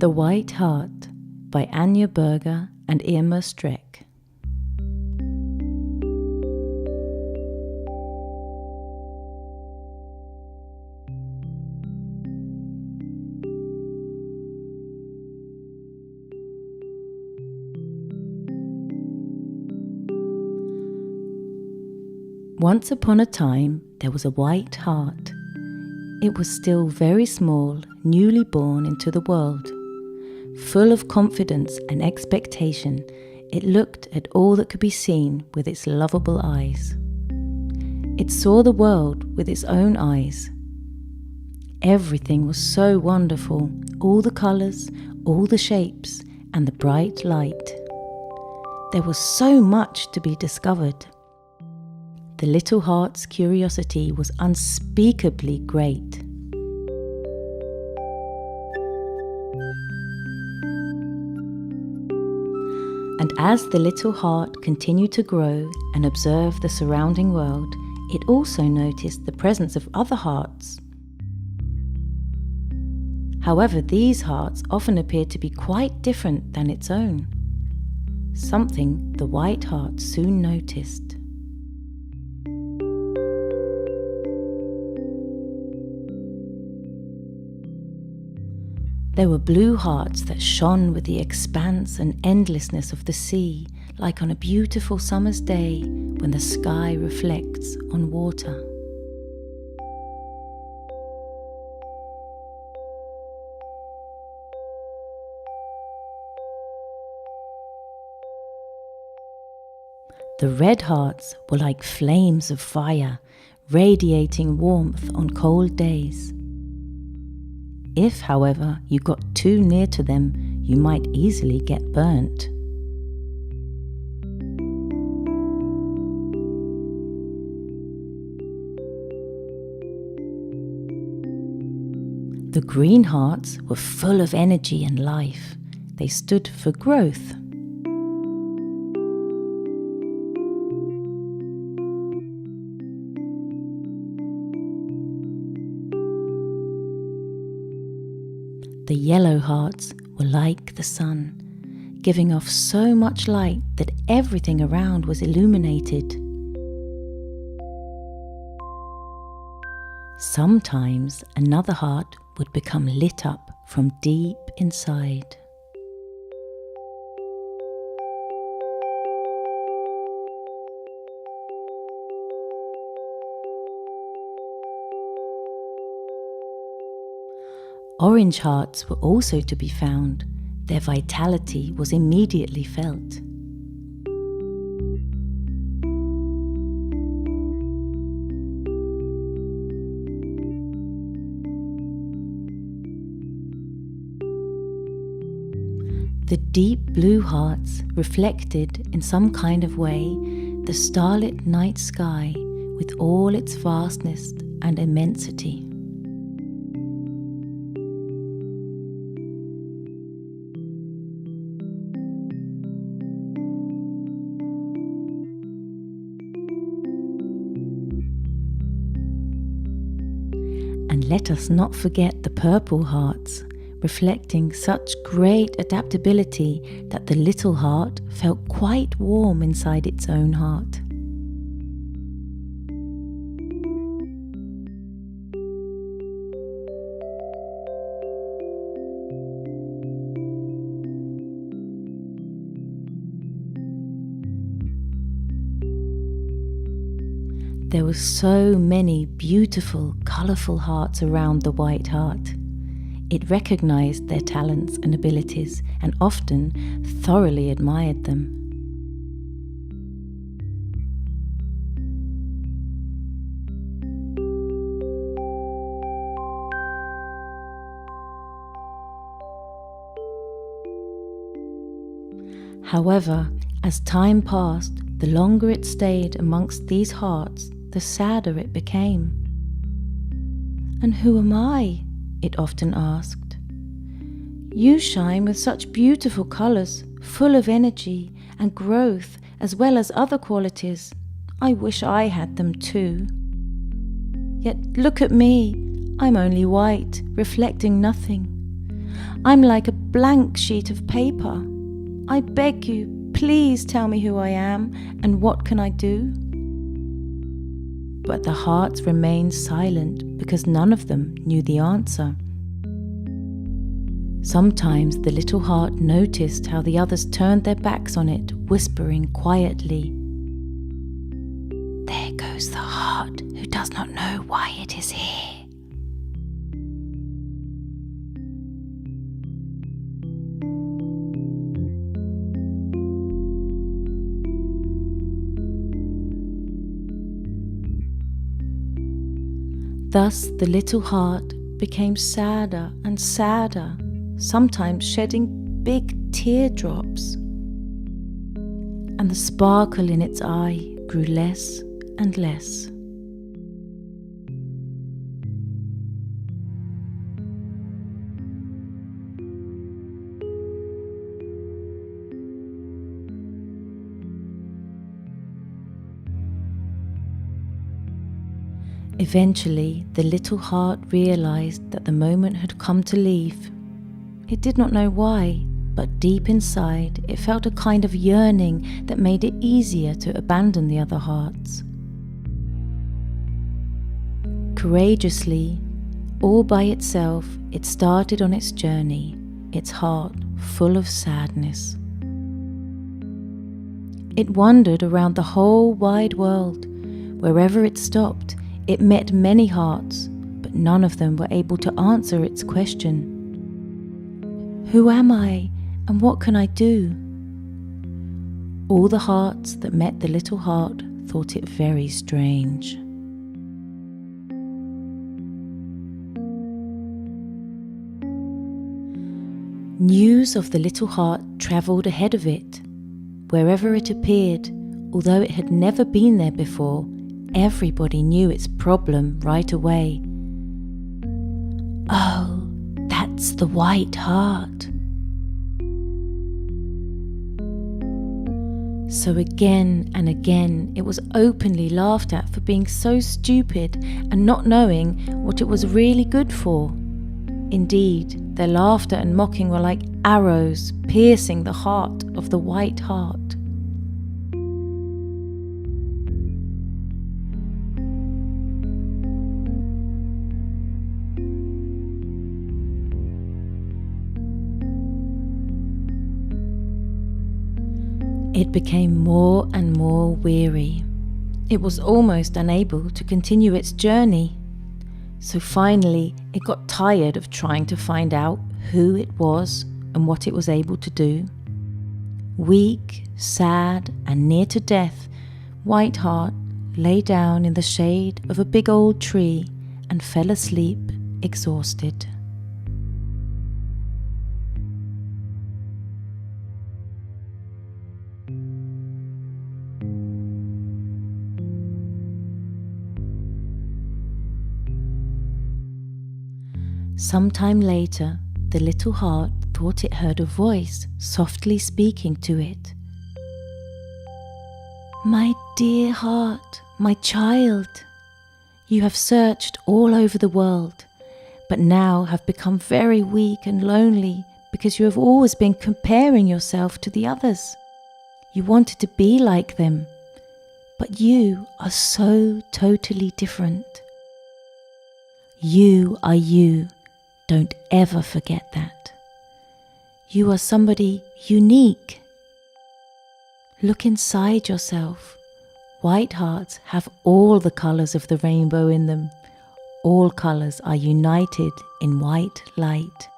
The White Heart by Anja Berger and Irma Streck. Once upon a time, there was a white heart. It was still very small, newly born into the world. Full of confidence and expectation, it looked at all that could be seen with its lovable eyes. It saw the world with its own eyes. Everything was so wonderful, all the colours, all the shapes, and the bright light. There was so much to be discovered. The little heart's curiosity was unspeakably great. And as the little heart continued to grow and observe the surrounding world, it also noticed the presence of other hearts. However, these hearts often appeared to be quite different than its own. Something the white heart soon noticed. There were blue hearts that shone with the expanse and endlessness of the sea, like on a beautiful summer's day when the sky reflects on water. The red hearts were like flames of fire, radiating warmth on cold days. If, however, you got too near to them, you might easily get burnt. The green hearts were full of energy and life. They stood for growth. The yellow hearts were like the sun, giving off so much light that everything around was illuminated. Sometimes another heart would become lit up from deep inside. Orange hearts were also to be found. Their vitality was immediately felt. The deep blue hearts reflected in some kind of way the starlit night sky with all its vastness and immensity. And let us not forget the purple hearts, reflecting such great adaptability that the little heart felt quite warm inside its own heart. There were so many beautiful, colourful hearts around the white heart. It recognised their talents and abilities and often thoroughly admired them. However, as time passed, the longer it stayed amongst these hearts, the sadder it became. "And who am I?" it often asked. "You shine with such beautiful colours, full of energy and growth, as well as other qualities. I wish I had them too. Yet look at me, I'm only white, reflecting nothing. I'm like a blank sheet of paper. I beg you, please tell me who I am and what can I do? But the hearts remained silent because none of them knew the answer. Sometimes the little heart noticed how the others turned their backs on it, whispering quietly, "There goes the heart who does not know why it is here." Thus the little heart became sadder and sadder, sometimes shedding big teardrops. And the sparkle in its eye grew less and less. Eventually, the little heart realized that the moment had come to leave. It did not know why, but deep inside it felt a kind of yearning that made it easier to abandon the other hearts. Courageously, all by itself, it started on its journey, its heart full of sadness. It wandered around the whole wide world. Wherever it stopped, it met many hearts, but none of them were able to answer its question. Who am I, and what can I do? All the hearts that met the little heart thought it very strange. News of the little heart travelled ahead of it. Wherever it appeared, although it had never been there before, everybody knew its problem right away. Oh, that's the white heart. So again and again it was openly laughed at for being so stupid and not knowing what it was really good for. Indeed, their laughter and mocking were like arrows piercing the heart of the white heart. It became more and more weary. It was almost unable to continue its journey. So finally, it got tired of trying to find out who it was and what it was able to do. Weak, sad, and near to death, White Heart lay down in the shade of a big old tree and fell asleep, exhausted. Sometime later, the little heart thought it heard a voice softly speaking to it. "My dear heart, my child, you have searched all over the world, but now have become very weak and lonely because you have always been comparing yourself to the others. You wanted to be like them, but you are so totally different. You are you. Don't ever forget that. You are somebody unique. Look inside yourself. White hearts have all the colours of the rainbow in them. All colours are united in white light.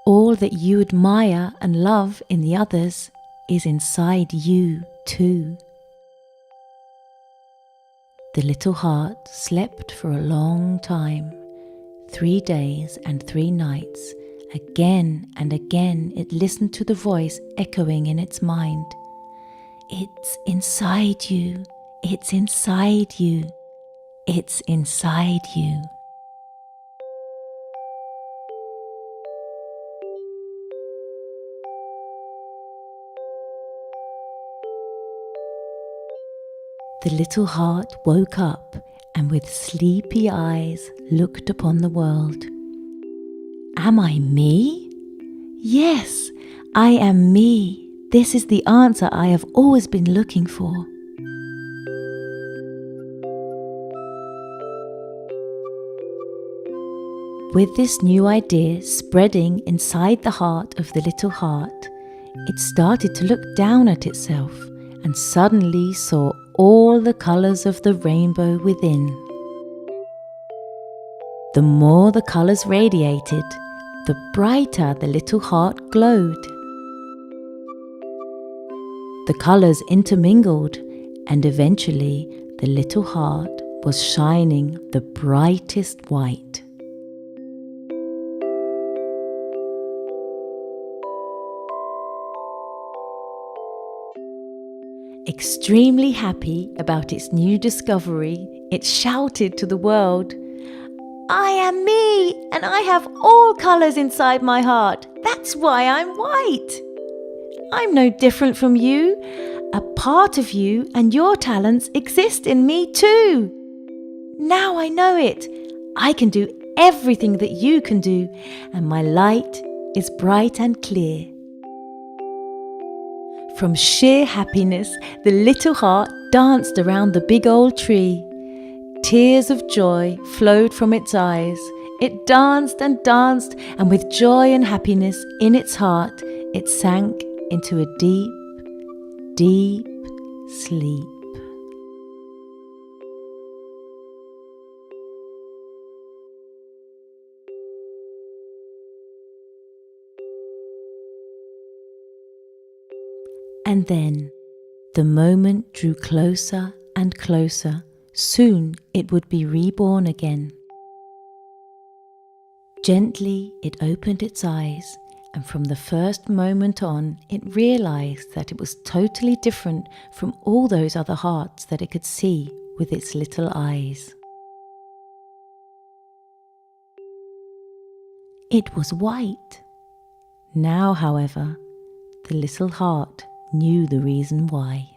All that you admire and love in the others is inside you too." The little heart slept for a long time, 3 days and 3 nights. Again and again it listened to the voice echoing in its mind. "It's inside you, it's inside you, it's inside you." The little heart woke up and with sleepy eyes looked upon the world. Am I me? Yes, I am me. This is the answer I have always been looking for. With this new idea spreading inside the heart of the little heart, it started to look down at itself and suddenly saw all the colours of the rainbow within. The more the colours radiated, the brighter the little heart glowed. The colours intermingled, and eventually the little heart was shining the brightest white. Extremely happy about its new discovery, it shouted to the world, "I am me, and I have all colours inside my heart. That's why I'm white. I'm no different from you. A part of you and your talents exist in me too. Now I know it. I can do everything that you can do, and my light is bright and clear." From sheer happiness, the little heart danced around the big old tree. Tears of joy flowed from its eyes. It danced, and with joy and happiness in its heart, it sank into a deep, deep sleep. And then the moment drew closer and closer. Soon it would be reborn again. Gently it opened its eyes, and from the first moment on, it realized that it was totally different from all those other hearts that it could see with its little eyes. It was white. Now, however, the little heart knew the reason why.